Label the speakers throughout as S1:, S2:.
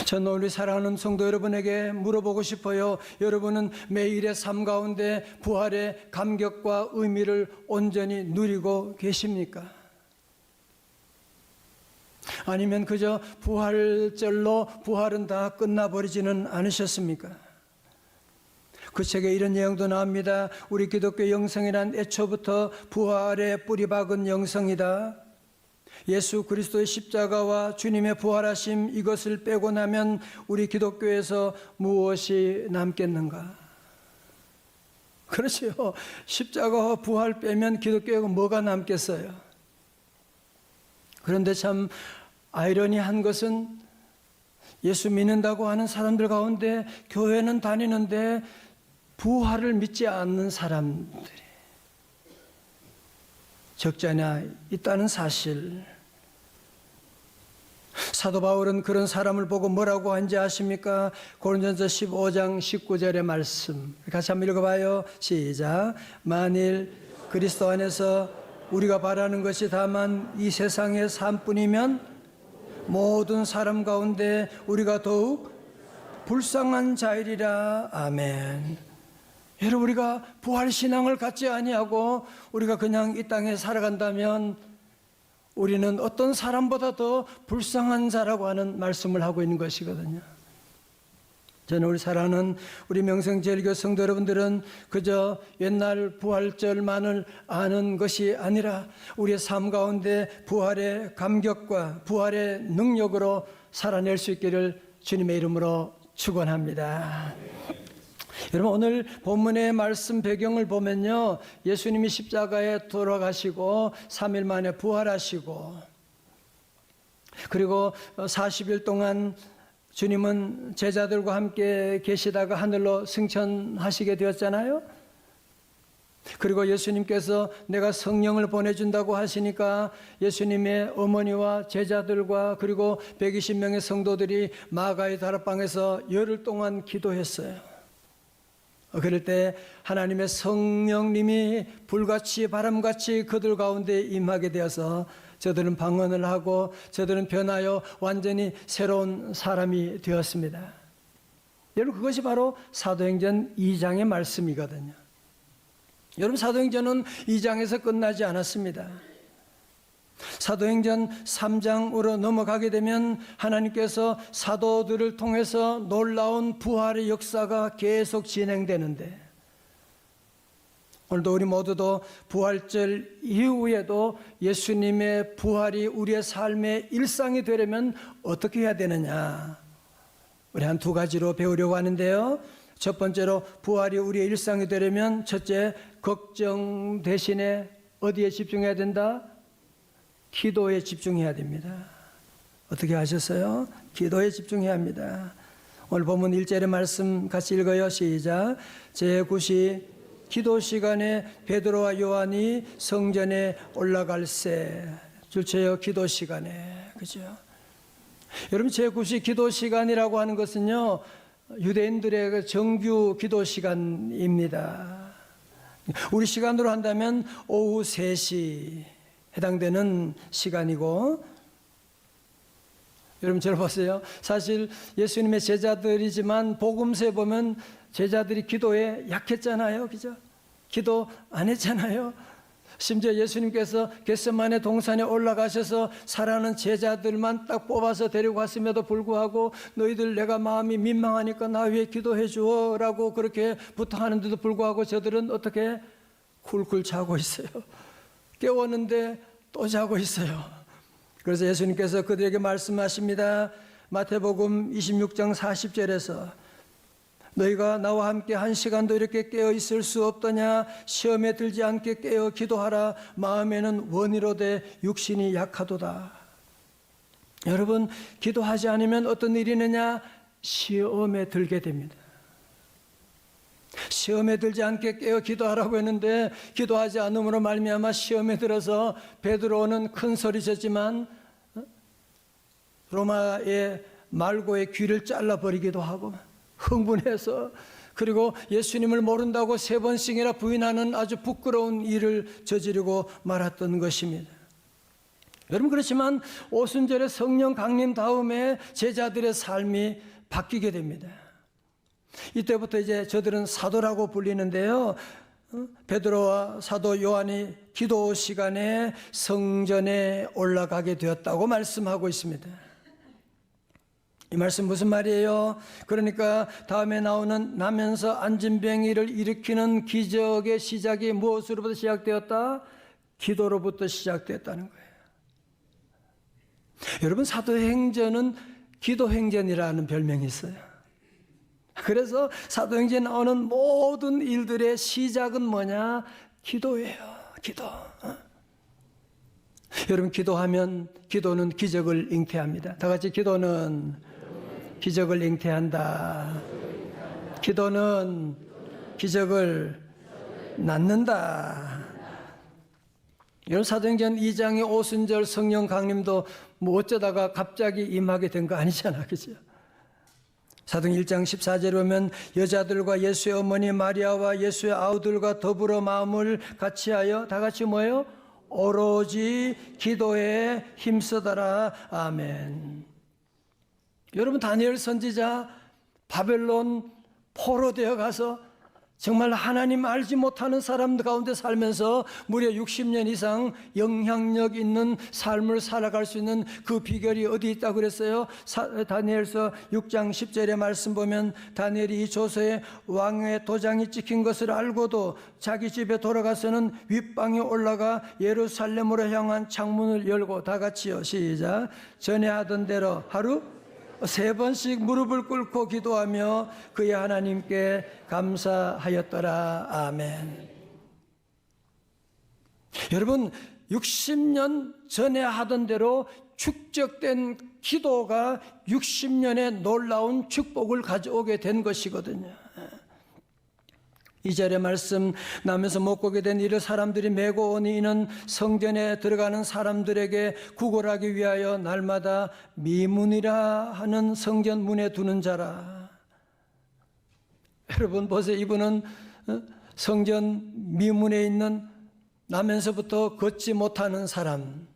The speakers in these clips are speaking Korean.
S1: 저는 우리 사랑하는 성도 여러분에게 물어보고 싶어요. 여러분은 매일의 삶 가운데 부활의 감격과 의미를 온전히 누리고 계십니까? 아니면 그저 부활절로 부활은 다 끝나버리지는 않으셨습니까? 그 책에 이런 내용도 나옵니다. 우리 기독교 영성이란 애초부터 부활의 뿌리 박은 영성이다. 예수 그리스도의 십자가와 주님의 부활하심, 이것을 빼고 나면 우리 기독교에서 무엇이 남겠는가? 그렇지요. 십자가와 부활 빼면 기독교에 뭐가 남겠어요? 그런데 참 아이러니한 것은 예수 믿는다고 하는 사람들 가운데 교회는 다니는데 부활을 믿지 않는 사람들이 적지 않아 있다는 사실. 사도 바울은 그런 사람을 보고 뭐라고 한지 아십니까? 고린도전서 15장 19절의 말씀 같이 한번 읽어봐요. 시작. 만일 그리스도 안에서 우리가 바라는 것이 다만 이 세상의 삶뿐이면 모든 사람 가운데 우리가 더욱 불쌍한 자이리라. 아멘. 여러분, 우리가 부활신앙을 갖지 아니하고 우리가 그냥 이 땅에 살아간다면 우리는 어떤 사람보다 더 불쌍한 자라고 하는 말씀을 하고 있는 것이거든요. 저는 우리 사랑하는 우리 명성제일교 성도 여러분들은 그저 옛날 부활절만을 아는 것이 아니라 우리의 삶 가운데 부활의 감격과 부활의 능력으로 살아낼 수 있기를 주님의 이름으로 축원합니다. 여러분, 오늘 본문의 말씀 배경을 보면요, 예수님이 십자가에 돌아가시고 3일 만에 부활하시고 그리고 40일 동안 주님은 제자들과 함께 계시다가 하늘로 승천하시게 되었잖아요. 그리고 예수님께서 내가 성령을 보내준다고 하시니까 예수님의 어머니와 제자들과 그리고 120명의 성도들이 마가의 다락방에서 열흘 동안 기도했어요. 그럴 때 하나님의 성령님이 불같이 바람같이 그들 가운데 임하게 되어서 저들은 방언을 하고 저들은 변하여 완전히 새로운 사람이 되었습니다. 여러분, 그것이 바로 사도행전 2장의 말씀이거든요. 여러분, 사도행전은 2장에서 끝나지 않았습니다. 사도행전 3장으로 넘어가게 되면 하나님께서 사도들을 통해서 놀라운 부활의 역사가 계속 진행되는데, 오늘도 우리 모두도 부활절 이후에도 예수님의 부활이 우리의 삶의 일상이 되려면 어떻게 해야 되느냐, 우리 한 두 가지로 배우려고 하는데요. 첫 번째로 부활이 우리의 일상이 되려면 첫째, 걱정 대신에 어디에 집중해야 된다? 기도에 집중해야 됩니다. 어떻게 하셨어요? 기도에 집중해야 합니다. 오늘 본문 1절의 말씀 같이 읽어요. 시작. 제9시 기도 시간에 베드로와 요한이 성전에 올라갈새. 줄쳐요. 기도 시간에. 그죠? 여러분, 제9시 기도 시간이라고 하는 것은요, 유대인들의 정규 기도 시간입니다. 우리 시간으로 한다면 오후 3시 해당되는 시간이고, 여러분 잘 보세요. 사실 예수님의 제자들이지만 복음서에 보면 제자들이 기도에 약했잖아요. 그죠? 기도 안 했잖아요. 심지어 예수님께서 겟세마네 동산에 올라가셔서 사랑하는 제자들만 딱 뽑아서 데리고 갔음에도 불구하고 너희들 내가 마음이 민망하니까 나 위해 기도해 주어라고 그렇게 부탁하는데도 불구하고 저들은 어떻게 쿨쿨 자고 있어요. 깨웠는데 또 자고 있어요. 그래서 예수님께서 그들에게 말씀하십니다. 마태복음 26장 40절에서 너희가 나와 함께 한 시간도 이렇게 깨어 있을 수 없더냐. 시험에 들지 않게 깨어 기도하라. 마음에는 원이로되 육신이 약하도다. 여러분, 기도하지 않으면 어떤 일이 있느냐? 시험에 들게 됩니다. 시험에 들지 않게 깨어 기도하라고 했는데 기도하지 않음으로 말미암아 시험에 들어서 베드로는 큰 소리쳤지만 로마의 말고의 귀를 잘라버리기도 하고 흥분해서, 그리고 예수님을 모른다고 3번씩이나 부인하는 아주 부끄러운 일을 저지르고 말았던 것입니다. 여러분, 그렇지만 오순절에 성령 강림 다음에 제자들의 삶이 바뀌게 됩니다. 이때부터 이제 저들은 사도라고 불리는데요. 베드로와 사도 요한이 기도 시간에 성전에 올라가게 되었다고 말씀하고 있습니다. 이 말씀 무슨 말이에요? 그러니까 다음에 나면서 안진뱅이를 일으키는 기적의 시작이 무엇으로부터 시작되었다? 기도로부터 시작되었다는 거예요. 여러분, 사도행전은 기도행전이라는 별명이 있어요. 그래서 사도행전에 나오는 모든 일들의 시작은 뭐냐? 기도예요. 기도. 여러분, 기도는 기적을 잉태합니다. 다 같이, 기도는 기적을 잉태한다. 기도는 기적을 낳는다. 여러분, 사도행전 2장의 오순절 성령 강림도 뭐 어쩌다가 갑자기 임하게 된 거 아니잖아, 그죠? 사도행전 1장 14절에 보면 여자들과 예수의 어머니 마리아와 예수의 아우들과 더불어 마음을 같이하여 다 같이 뭐예요? 오로지 기도에 힘쓰더라. 아멘. 여러분, 다니엘 선지자 바벨론 포로되어 가서 정말 하나님 알지 못하는 사람들 가운데 살면서 무려 60년 이상 영향력 있는 삶을 살아갈 수 있는 그 비결이 어디 있다고 그랬어요? 다니엘서 6장 10절의 말씀 보면 다니엘이 이 조서에 왕의 도장이 찍힌 것을 알고도 자기 집에 돌아가서는 윗방에 올라가 예루살렘으로 향한 창문을 열고 다 같이요. 시작. 전에 하던 대로 하루 3번씩 무릎을 꿇고 기도하며 그의 하나님께 감사하였더라. 아멘. 여러분, 60년 전에 하던 대로 축적된 기도가 60년의 놀라운 축복을 가져오게 된 것이거든요. 2절의 말씀, 남에서 못 보게 된 이를 사람들이 메고 오니 이는 성전에 들어가는 사람들에게 구걸하기 위하여 날마다 미문이라 하는 성전 문에 두는 자라. 여러분 보세요. 이분은 성전 미문에 있는 나면서부터 걷지 못하는 사람.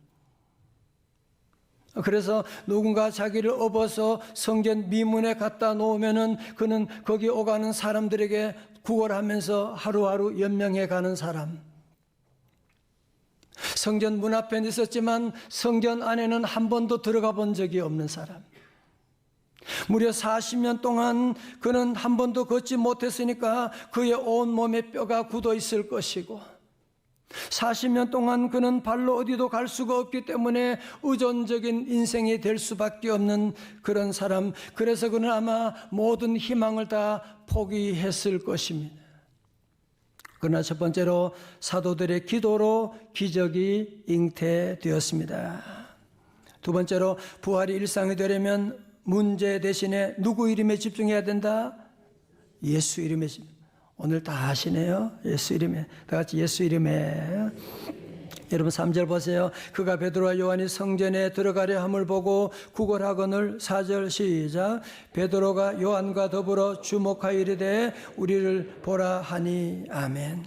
S1: 그래서 누군가 자기를 업어서 성전 미문에 갖다 놓으면은 그는 거기 오가는 사람들에게 구걸하면서 하루하루 연명해 가는 사람. 성전 문 앞에 있었지만 성전 안에는 한 번도 들어가 본 적이 없는 사람. 무려 40년 동안 그는 한 번도 걷지 못했으니까 그의 온 몸에 뼈가 굳어 있을 것이고 40년 동안 그는 발로 어디도 갈 수가 없기 때문에 의존적인 인생이 될 수밖에 없는 그런 사람. 그래서 그는 아마 모든 희망을 다 포기했을 것입니다. 그러나 첫 번째로 사도들의 기도로 기적이 잉태되었습니다. 두 번째로 부활이 일상이 되려면 문제 대신에 누구 이름에 집중해야 된다? 예수 이름에 집중. 오늘 다 아시네요. 예수 이름에. 다 같이 예수 이름에. 여러분 3절 보세요. 그가 베드로와 요한이 성전에 들어가려 함을 보고 구걸하거늘 4절 시작. 베드로가 요한과 더불어 주목하여 이르되 우리를 보라 하니. 아멘.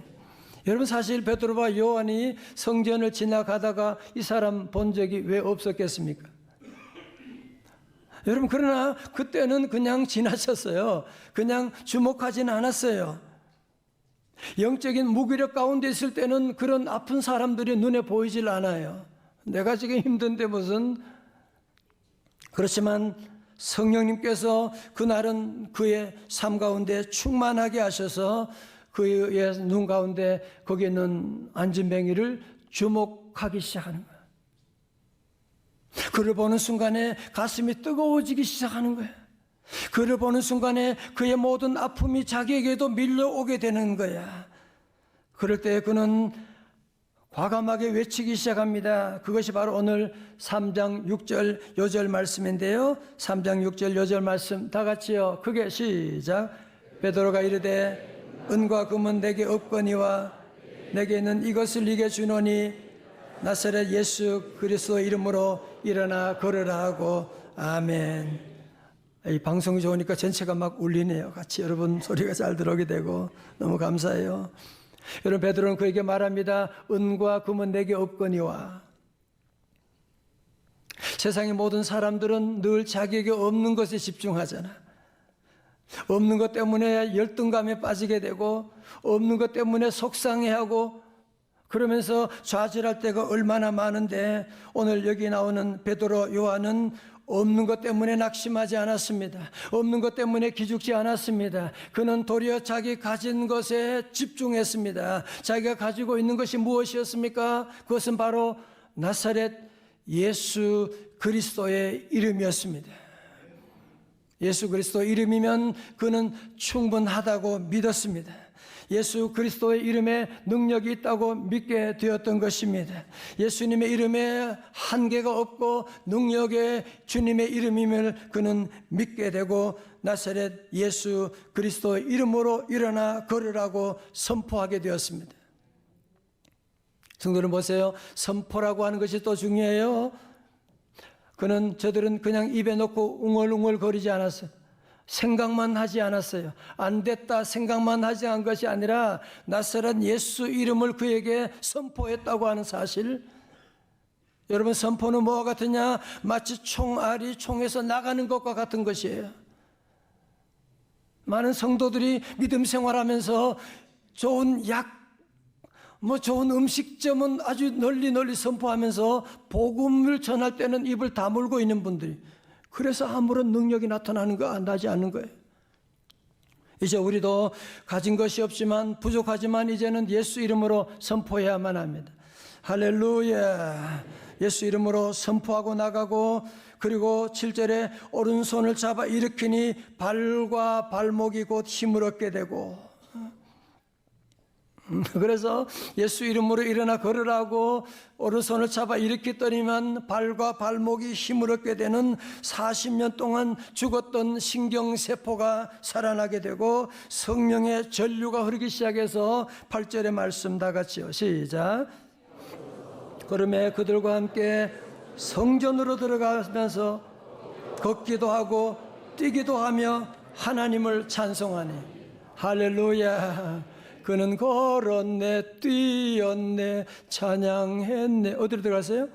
S1: 여러분 사실 베드로와 요한이 성전을 지나가다가 이 사람 본 적이 왜 없었겠습니까? 여러분 그러나 그때는 그냥 지나쳤어요. 그냥 주목하지는 않았어요. 영적인 무기력 가운데 있을 때는 그런 아픈 사람들이 눈에 보이질 않아요. 내가 지금 힘든데 무슨. 그렇지만 성령님께서 그날은 그의 삶 가운데 충만하게 하셔서 그의 눈 가운데 거기 있는 안진뱅이를 주목하기 시작하는 거예요. 그를 보는 순간에 가슴이 뜨거워지기 시작하는 거예요. 그를 보는 순간에 그의 모든 아픔이 자기에게도 밀려오게 되는 거야. 그럴 때 그는 과감하게 외치기 시작합니다. 그것이 바로 오늘 3장 6절 요절 말씀인데요. 3장 6절 요절 말씀 다 같이요. 크게 시작. 베드로가 이르되 은과 금은 내게 없거니와 내게 있는 이것을 네게 주노니 나사렛 예수 그리스도 이름으로 일어나 걸으라 하고. 아멘. 이 방송이 좋으니까 전체가 막 울리네요. 같이 여러분 소리가 잘 들어오게 되고 너무 감사해요. 여러분 베드로는 그에게 말합니다. 은과 금은 내게 없거니와. 세상의 모든 사람들은 늘 자기에게 없는 것에 집중하잖아. 없는 것 때문에 열등감에 빠지게 되고, 없는 것 때문에 속상해하고, 그러면서 좌절할 때가 얼마나 많은데, 오늘 여기 나오는 베드로, 요한은 없는 것 때문에 낙심하지 않았습니다. 없는 것 때문에 기죽지 않았습니다. 그는 도리어 자기 가진 것에 집중했습니다. 자기가 가지고 있는 것이 무엇이었습니까? 그것은 바로 나사렛 예수 그리스도의 이름이었습니다. 예수 그리스도 이름이면 그는 충분하다고 믿었습니다. 예수 그리스도의 이름에 능력이 있다고 믿게 되었던 것입니다. 예수님의 이름에 한계가 없고 능력의 주님의 이름임을 그는 믿게 되고, 나사렛 예수 그리스도의 이름으로 일어나 걸으라고 선포하게 되었습니다. 성도는 보세요. 선포라고 하는 것이 또 중요해요. 저들은 그냥 입에 넣고 웅얼웅얼 거리지 않았어요. 생각만 하지 않았어요. 안 됐다 생각만 하지 않은 것이 아니라 나사렛 예수 이름을 그에게 선포했다고 하는 사실. 여러분, 선포는 뭐와 같으냐? 마치 총알이 총에서 나가는 것과 같은 것이에요. 많은 성도들이 믿음 생활하면서 좋은 좋은 음식점은 아주 널리 선포하면서 복음을 전할 때는 입을 다물고 있는 분들이, 그래서 아무런 능력이 나지 않는 거예요. 이제 우리도 가진 것이 없지만, 부족하지만 이제는 예수 이름으로 선포해야만 합니다. 할렐루야. 예수 이름으로 선포하고 나가고, 그리고 7절에 오른손을 잡아 일으키니 발과 발목이 곧 힘을 얻게 되고, 그래서 예수 이름으로 일어나 걸으라고 오른손을 잡아 일으켰더니만 발과 발목이 힘을 얻게 되는 40년 동안 죽었던 신경세포가 살아나게 되고, 성령의 전류가 흐르기 시작해서 8절의 말씀 다 같이요. 시작. 그러므로 그들과 함께 성전으로 들어가면서 걷기도 하고 뛰기도 하며 하나님을 찬송하니. 할렐루야. 그는 걸었네, 뛰었네, 찬양했네. 어디로 들어갔어요?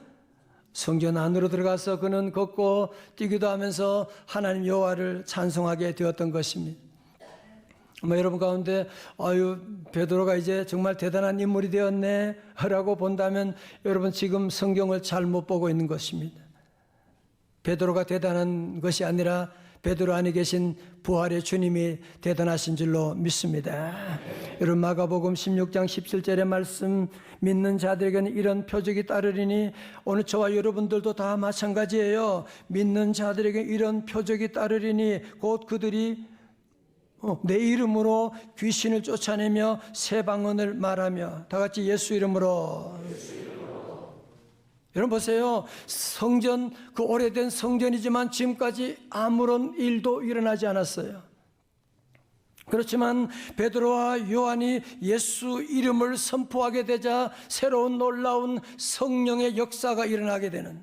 S1: 성전 안으로 들어가서 그는 걷고 뛰기도 하면서 하나님 여호와를 찬송하게 되었던 것입니다. 여러분 가운데 베드로가 이제 정말 대단한 인물이 되었네 라고 본다면, 여러분 지금 성경을 잘못 보고 있는 것입니다. 베드로가 대단한 것이 아니라 베드로 안에 계신 부활의 주님이 대단하신 줄로 믿습니다. 여러분, 마가복음 16장 17절의 말씀, 믿는 자들에게는 이런 표적이 따르리니, 오늘 저와 여러분들도 다 마찬가지예요. 믿는 자들에게 이런 표적이 따르리니, 곧 그들이 내 이름으로 귀신을 쫓아내며 새 방언을 말하며. 다 같이 예수 이름으로. 여러분 보세요. 성전, 그 오래된 성전이지만 지금까지 아무런 일도 일어나지 않았어요. 그렇지만 베드로와 요한이 예수 이름을 선포하게 되자 새로운 놀라운 성령의 역사가 일어나게 되는,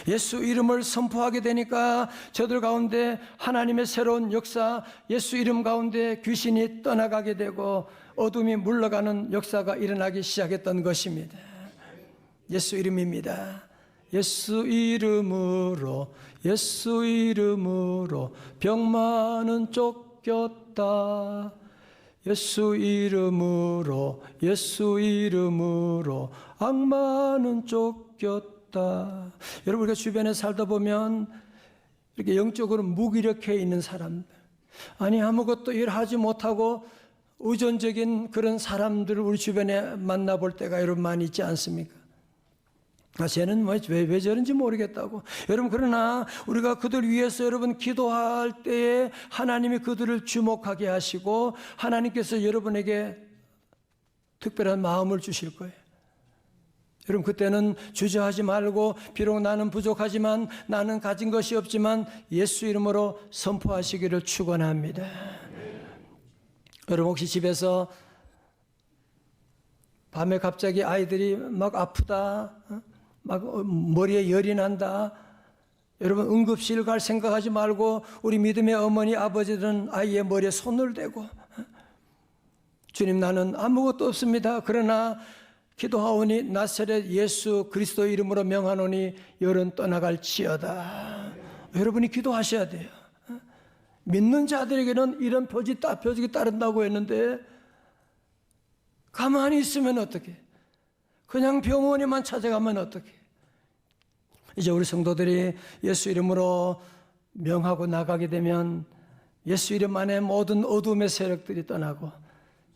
S1: 예수 이름을 선포하게 되니까 저들 가운데 하나님의 새로운 역사, 예수 이름 가운데 귀신이 떠나가게 되고 어둠이 물러가는 역사가 일어나기 시작했던 것입니다. 예수 이름입니다. 예수 이름으로, 예수 이름으로 병마는 쫓겼다. 예수 이름으로, 예수 이름으로 악마는 쫓겼다. 여러분, 우리가 주변에 살다 보면 이렇게 영적으로 무기력해 있는 사람들, 아니 아무것도 일하지 못하고 의존적인 그런 사람들을 우리 주변에 만나볼 때가 여러분 많이 있지 않습니까? 쟤는 왜 저런지 모르겠다고. 여러분, 그러나 우리가 그들 위해서 여러분 기도할 때에 하나님이 그들을 주목하게 하시고 하나님께서 여러분에게 특별한 마음을 주실 거예요. 여러분, 그때는 주저하지 말고, 비록 나는 부족하지만, 나는 가진 것이 없지만 예수 이름으로 선포하시기를 축원합니다. 여러분, 혹시 집에서 밤에 갑자기 아이들이 막 아프다, 막 머리에 열이 난다, 여러분 응급실 갈 생각하지 말고 우리 믿음의 어머니 아버지들은 아이의 머리에 손을 대고, 주님 나는 아무것도 없습니다. 그러나 기도하오니 나사렛 예수 그리스도 이름으로 명하노니 열은 떠나갈지어다. 여러분이 기도하셔야 돼요. 믿는 자들에게는 이런 표적이 따른다고 했는데 가만히 있으면 어떡해? 그냥 병원에만 찾아가면 어떡해? 이제 우리 성도들이 예수 이름으로 명하고 나가게 되면 예수 이름 안에 모든 어둠의 세력들이 떠나고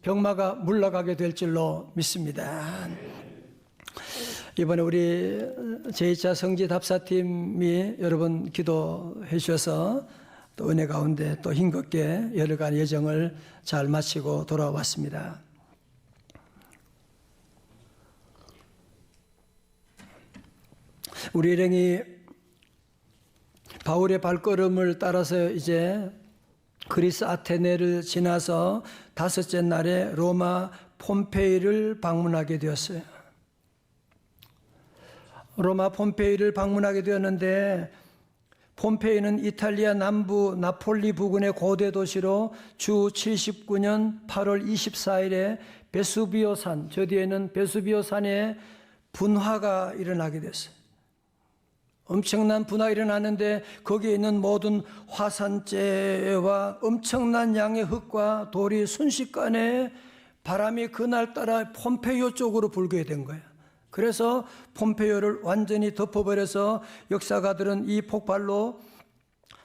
S1: 병마가 물러가게 될 줄로 믿습니다. 이번에 우리 제2차 성지 답사팀이 여러분 기도해 주셔서 또 은혜 가운데 또 힘겹게 열흘간 여정을 잘 마치고 돌아왔습니다. 우리 일행이 바울의 발걸음을 따라서 이제 그리스 아테네를 지나서 다섯째 날에 로마 폼페이를 방문하게 되었어요. 로마 폼페이를 방문하게 되었는데 폼페이는 이탈리아 남부 나폴리 부근의 고대 도시로 주 79년 8월 24일에 베수비오산, 저 뒤에는 베수비오산에 분화가 일어나게 됐어요. 엄청난 분화가 일어나는데 거기에 있는 모든 화산재와 엄청난 양의 흙과 돌이 순식간에 바람이 그날따라 폼페이오 쪽으로 불게 된 거예요. 그래서 폼페이오를 완전히 덮어버려서 역사가들은 이 폭발로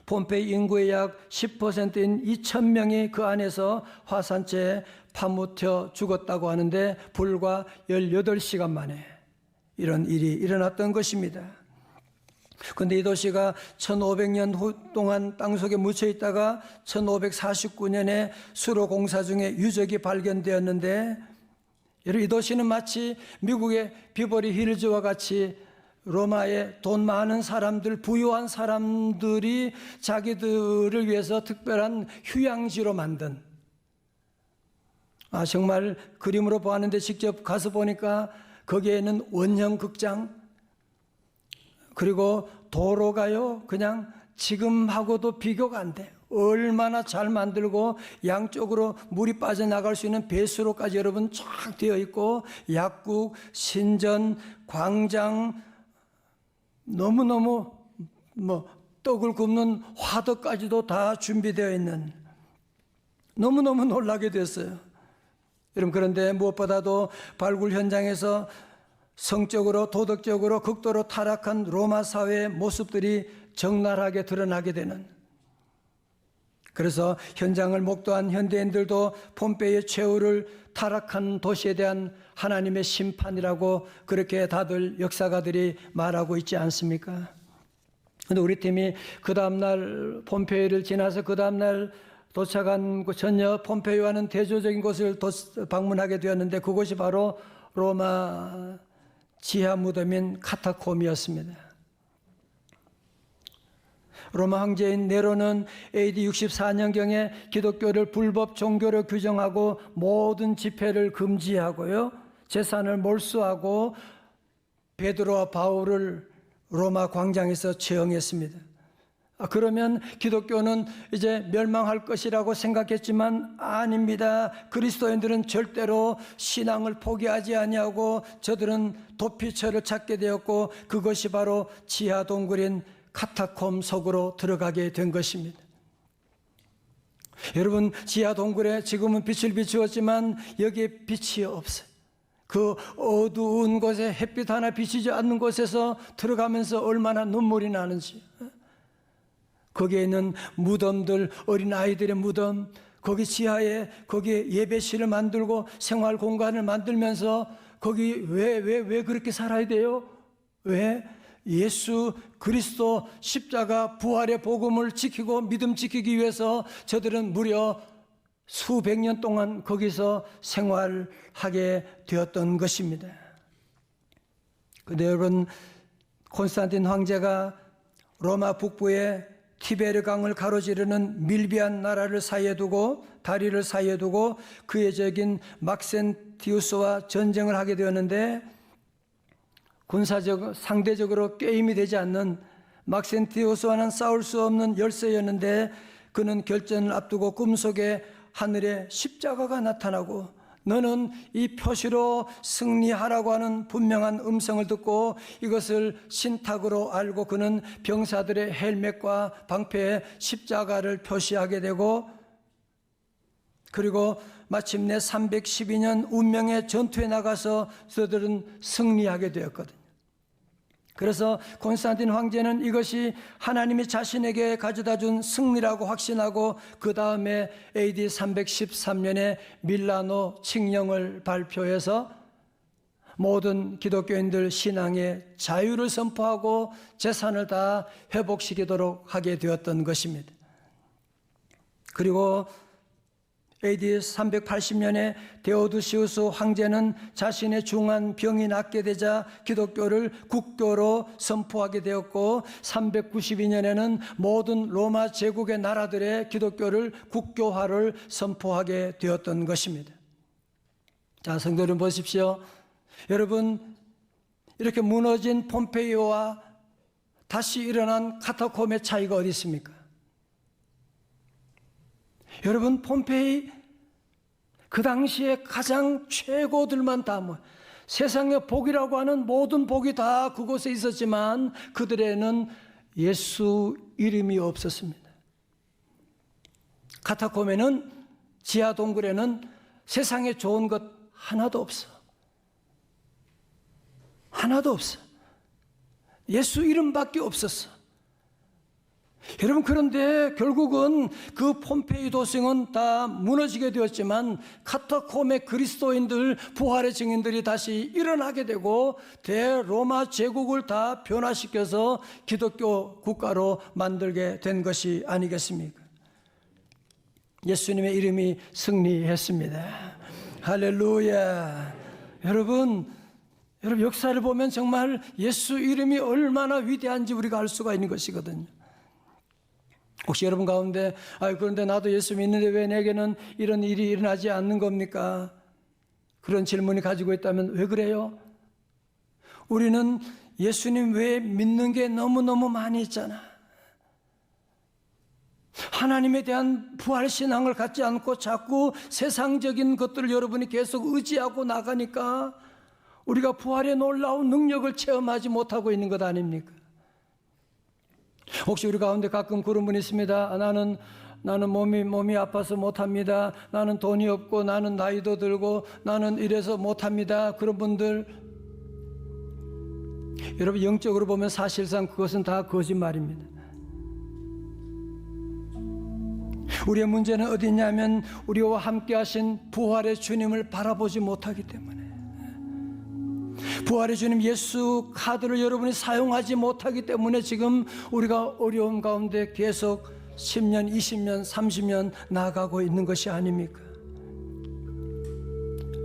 S1: 폼페이 인구의 약 10%인 2,000명이 그 안에서 화산재에 파묻혀 죽었다고 하는데 불과 18시간 만에 이런 일이 일어났던 것입니다. 그런데 이 도시가 1500년 동안 땅속에 묻혀 있다가 1549년에 수로 공사 중에 유적이 발견되었는데 이 도시는 마치 미국의 비버리 힐즈와 같이 로마의 돈 많은 사람들, 부유한 사람들이 자기들을 위해서 특별한 휴양지로 만든, 정말 그림으로 보았는데 직접 가서 보니까 거기에는 원형 극장, 그리고 도로가요 그냥 지금하고도 비교가 안 돼. 얼마나 잘 만들고 양쪽으로 물이 빠져나갈 수 있는 배수로까지 여러분 쫙 되어 있고 약국, 신전, 광장, 너무너무 떡을 굽는 화덕까지도 다 준비되어 있는, 너무너무 놀라게 됐어요. 여러분, 그런데 무엇보다도 발굴 현장에서 성적으로 도덕적으로 극도로 타락한 로마 사회의 모습들이 적나라하게 드러나게 되는, 그래서 현장을 목도한 현대인들도 폼페이의 최후를 타락한 도시에 대한 하나님의 심판이라고 그렇게 다들 역사가들이 말하고 있지 않습니까? 그런데 우리 팀이 그 다음날 폼페이를 지나서 그 다음날 도착한 전혀 폼페이와는 대조적인 곳을 방문하게 되었는데 그곳이 바로 로마 지하 무덤인 카타콤이었습니다. 로마 황제인 네로는 AD 64년경에 기독교를 불법 종교로 규정하고 모든 집회를 금지하고요, 재산을 몰수하고 베드로와 바울을 로마 광장에서 처형했습니다. 그러면 기독교는 이제 멸망할 것이라고 생각했지만 아닙니다. 그리스도인들은 절대로 신앙을 포기하지 아니하고 저들은 도피처를 찾게 되었고 그것이 바로 지하 동굴인 카타콤 속으로 들어가게 된 것입니다. 여러분, 지하 동굴에 지금은 빛을 비추었지만 여기에 빛이 없어요. 그 어두운 곳에 햇빛 하나 비치지 않는 곳에서 들어가면서 얼마나 눈물이 나는지, 거기에 있는 무덤들, 어린아이들의 무덤, 거기 지하에 거기에 예배실을 만들고 생활 공간을 만들면서 거기 왜 그렇게 살아야 돼요? 왜? 예수 그리스도 십자가 부활의 복음을 지키고 믿음 지키기 위해서 저들은 무려 수백 년 동안 거기서 생활하게 되었던 것입니다. 그런데 여러분, 콘스탄틴 황제가 로마 북부에 티베르 강을 가로지르는 밀비안 나라를 사이에 두고, 다리를 사이에 두고 그의 적인 막센티우스와 전쟁을 하게 되었는데, 군사적 상대적으로 게임이 되지 않는 막센티우스와는 싸울 수 없는 열세였는데 그는 결전을 앞두고 꿈속에 하늘에 십자가가 나타나고 너는 이 표시로 승리하라고 하는 분명한 음성을 듣고 이것을 신탁으로 알고 그는 병사들의 헬멧과 방패에 십자가를 표시하게 되고, 그리고 마침내 312년 운명의 전투에 나가서 저들은 승리하게 되었거든요. 그래서 콘스탄틴 황제는 이것이 하나님이 자신에게 가져다 준 승리라고 확신하고 그 다음에 AD 313년에 밀라노 칙령을 발표해서 모든 기독교인들 신앙의 자유를 선포하고 재산을 다 회복시키도록 하게 되었던 것입니다. 그리고 AD 380년에 데오두시우스 황제는 자신의 중한 병이 낫게 되자 기독교를 국교로 선포하게 되었고, 392년에는 모든 로마 제국의 나라들의 기독교를 국교화를 선포하게 되었던 것입니다. 자, 성도 여러분 보십시오. 여러분, 이렇게 무너진 폼페이오와 다시 일어난 카타콤의 차이가 어디 있습니까? 여러분, 폼페이 그 당시에 가장 최고들만 다 세상의 복이라고 하는 모든 복이 다 그곳에 있었지만 그들에는 예수 이름이 없었습니다. 카타콤에는, 지하 동굴에는 세상에 좋은 것 하나도 없어. 하나도 없어. 예수 이름밖에 없었어. 여러분, 그런데 결국은 그 폼페이 도성은 다 무너지게 되었지만 카타콤의 그리스도인들, 부활의 증인들이 다시 일어나게 되고 대로마 제국을 다 변화시켜서 기독교 국가로 만들게 된 것이 아니겠습니까? 예수님의 이름이 승리했습니다. 할렐루야. 여러분 역사를 보면 정말 예수 이름이 얼마나 위대한지 우리가 알 수가 있는 것이거든요. 혹시 여러분 가운데 그런데 나도 예수 믿는데 왜 내게는 이런 일이 일어나지 않는 겁니까? 그런 질문이 가지고 있다면 왜 그래요? 우리는 예수님 외에 믿는 게 너무너무 많이 있잖아. 하나님에 대한 부활신앙을 갖지 않고 자꾸 세상적인 것들을 여러분이 계속 의지하고 나가니까 우리가 부활의 놀라운 능력을 체험하지 못하고 있는 것 아닙니까? 혹시 우리 가운데 가끔 그런 분이 있습니다. 나는 몸이 아파서 못합니다. 나는 돈이 없고 나는 나이도 들고 나는 이래서 못합니다. 그런 분들, 여러분 영적으로 보면 사실상 그것은 다 거짓말입니다. 우리의 문제는 어디 있냐면 우리와 함께 하신 부활의 주님을 바라보지 못하기 때문에, 부활의 주님 예수 카드를 여러분이 사용하지 못하기 때문에 지금 우리가 어려움 가운데 계속 10년, 20년, 30년 나아가고 있는 것이 아닙니까?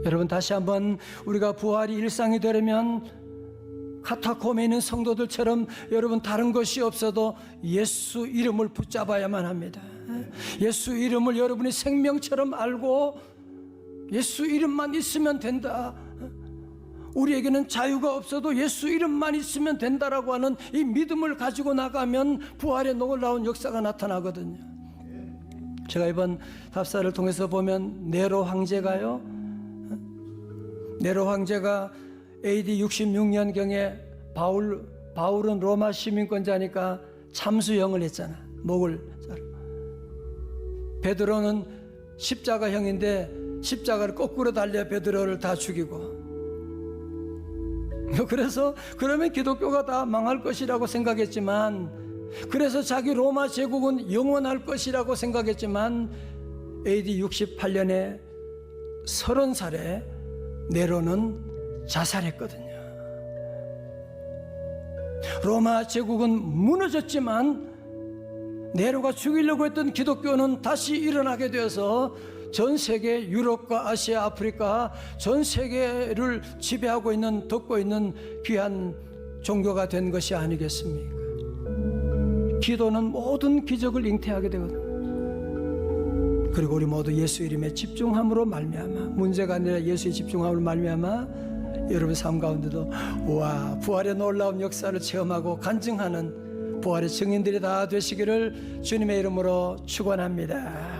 S1: 여러분, 다시 한번 우리가 부활이 일상이 되려면 카타콤에 있는 성도들처럼 여러분 다른 것이 없어도 예수 이름을 붙잡아야만 합니다. 예수 이름을 여러분이 생명처럼 알고 예수 이름만 있으면 된다. 우리에게는 자유가 없어도 예수 이름만 있으면 된다라고 하는 이 믿음을 가지고 나가면 부활의 놀라운 역사가 나타나거든요. 제가 이번 답사를 통해서 보면 네로 황제가 AD 66년경에 바울은 로마 시민권자니까 참수형을 했잖아. 목을 자르고. 베드로는 십자가형인데 십자가를 거꾸로 달려 베드로를 다 죽이고, 그래서 그러면 기독교가 다 망할 것이라고 생각했지만, 그래서 자기 로마 제국은 영원할 것이라고 생각했지만 AD 68년에 30살에 네로는 자살했거든요. 로마 제국은 무너졌지만 네로가 죽이려고 했던 기독교는 다시 일어나게 되어서 전 세계, 유럽과 아시아, 아프리카 전 세계를 지배하고 있는, 덮고 있는 귀한 종교가 된 것이 아니겠습니까? 기도는 모든 기적을 잉태하게 되거든요. 그리고 우리 모두 예수 이름에 집중함으로 말미암아, 문제가 아니라 예수에 집중함으로 말미암아 여러분 삶 가운데도 와, 부활의 놀라운 역사를 체험하고 간증하는 부활의 증인들이 다 되시기를 주님의 이름으로 축원합니다.